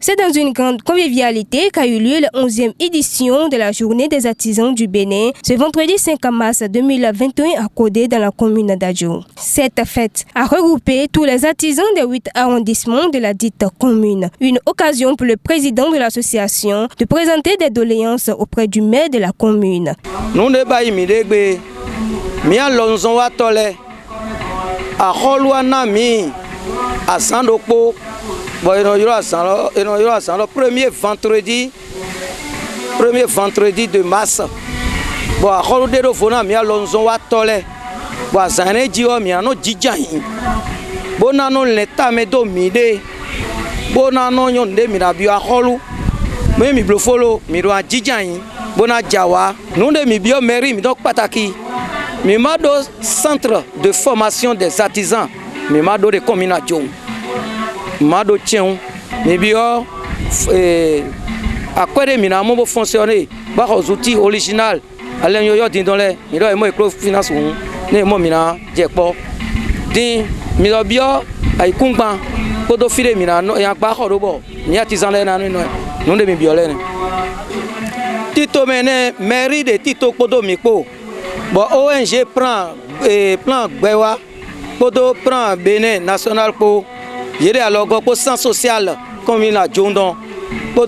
C'est dans une grande convivialité qu'a eu lieu la 11e édition de la Journée des artisans du Bénin, ce vendredi 5 mars 2021 à Codé dans la commune d'Adjo. Cette fête a regroupé tous les artisans des 8 arrondissements de la dite commune. Une occasion pour le président de l'association de présenter des doléances auprès du maire de la commune. Nous ne sommes pas à Sandopo, premier vendredi de mars. Bon, à Holodero Fona, mi alonso wa tole. Bon, zane jiwa mi ano jijahi. Bon, ano leta me do mide. Bon, ano yonde mi na biwa holu. Me mi blofolo mi do jijahi. Bon, a jawa. Nous de mi bio mairie mi donc pataki. Mi mado centre de formation des artisans. Mi mado de combination. Mado tien. Mi bio à quoi de mi na mo fonctionner. Ba aux outils original. Allez yo din dans les mi do mo microfinance ne mo mi na je po. Din mi do bio ay kungba ko do file mi na no ya gba ho do bo. Ni artisan le na no no de mi bio le. Tito mene mairie de Tito Kodo Miko. Bon ONG prend plan Gbewa. Kodo prend Bénin national pour yede alors go centre social comme il a Jondon. Le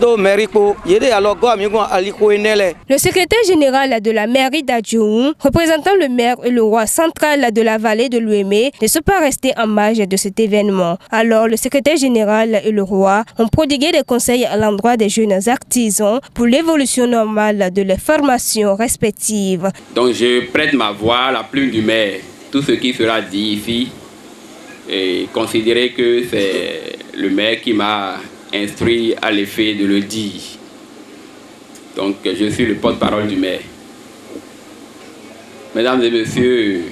secrétaire général de la mairie d'Adjoun, représentant le maire et le roi central de la vallée de l'Ouémé, ne sont pas restés en marge de cet événement. Alors, le secrétaire général et le roi ont prodigué des conseils à l'endroit des jeunes artisans pour l'évolution normale de leurs formations respectives. Donc, je prête ma voix à la plume du maire. Tout ce qui sera dit ici, et considérez que c'est le maire qui m'a instruit à l'effet de le dire. Donc je suis le porte-parole du maire. Mesdames et messieurs,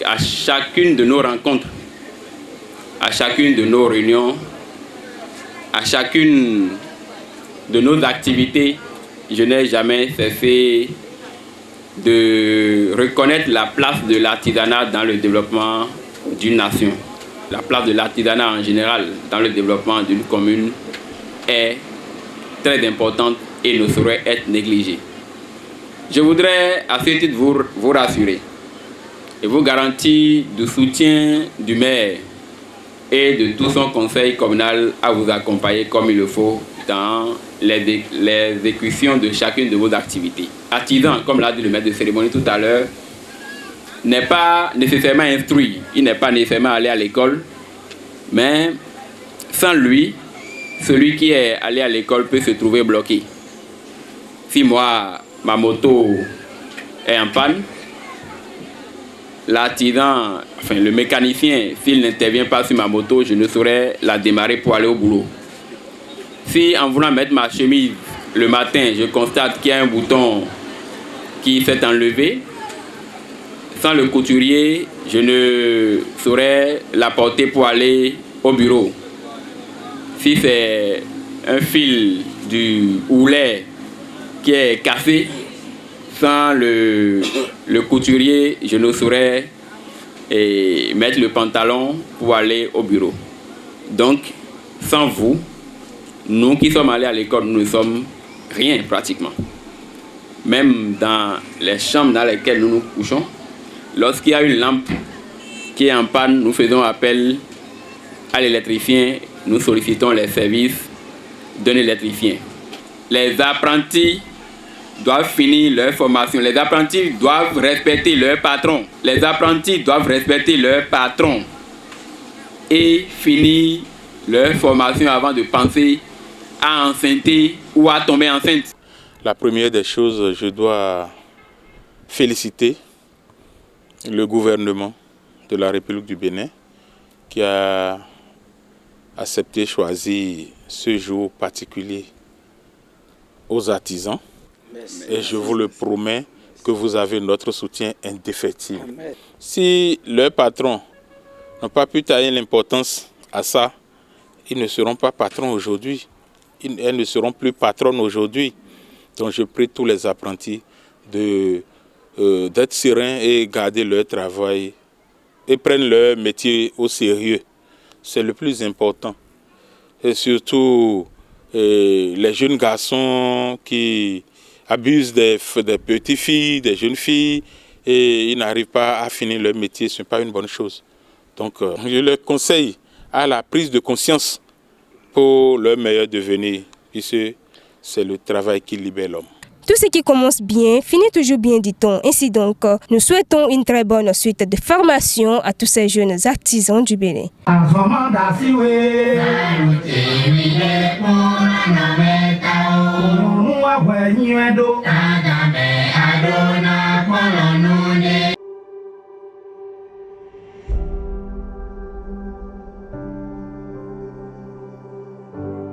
à chacune de nos rencontres, à chacune de nos réunions, à chacune de nos activités, je n'ai jamais cessé de reconnaître la place de l'artisanat dans le développement d'une nation. La place de l'artisanat en général dans le développement d'une commune est très importante et ne saurait être négligée. Je voudrais à ce titre vous rassurer et vous garantir du soutien du maire et de tout son conseil communal à vous accompagner comme il le faut dans l'exécution de chacune de vos activités. Artisan, comme l'a dit le maître de cérémonie tout à l'heure, n'est pas nécessairement instruit, il n'est pas nécessairement allé à l'école, mais sans lui, celui qui est allé à l'école peut se trouver bloqué. Si moi, ma moto est en panne, l'artisan, enfin le mécanicien, s'il n'intervient pas sur ma moto, je ne saurais la démarrer pour aller au boulot. Si en voulant mettre ma chemise le matin, je constate qu'il y a un bouton qui s'est enlevé, sans le couturier, je ne saurais la porter pour aller au bureau. Si c'est un fil du houlet qui est cassé, sans le couturier, je ne saurais mettre le pantalon pour aller au bureau. Donc, sans vous, nous qui sommes allés à l'école, nous ne sommes rien pratiquement. Même dans les chambres dans lesquelles nous nous couchons, lorsqu'il y a une lampe qui est en panne, nous faisons appel à l'électricien, nous sollicitons les services d'un électricien. Les apprentis doivent finir leur formation. Les apprentis doivent respecter leur patron. Les apprentis doivent respecter leur patron et finir leur formation avant de penser à enceinter ou à tomber enceinte. La première des choses, je dois féliciter le gouvernement de la République du Bénin qui a accepté, choisi ce jour particulier aux artisans. Et je vous le promets que vous avez notre soutien indéfectible. Si leurs patrons n'ont pas pu tailler l'importance à ça, ils ne seront pas patrons aujourd'hui. Elles ne seront plus patronnes aujourd'hui. Donc je prie tous les apprentis d'être sereins et garder leur travail et prennent leur métier au sérieux. C'est le plus important. et surtout les jeunes garçons qui abusent des petites filles, des jeunes filles, et ils n'arrivent pas à finir leur métier, ce n'est pas une bonne chose. Donc je leur conseille à la prise de conscience pour leur meilleur devenir, puisque c'est le travail qui libère l'homme. Tout ce qui commence bien finit toujours bien, dit-on. Ainsi donc, nous souhaitons une très bonne suite de formation à tous ces jeunes artisans du Bénin. Adona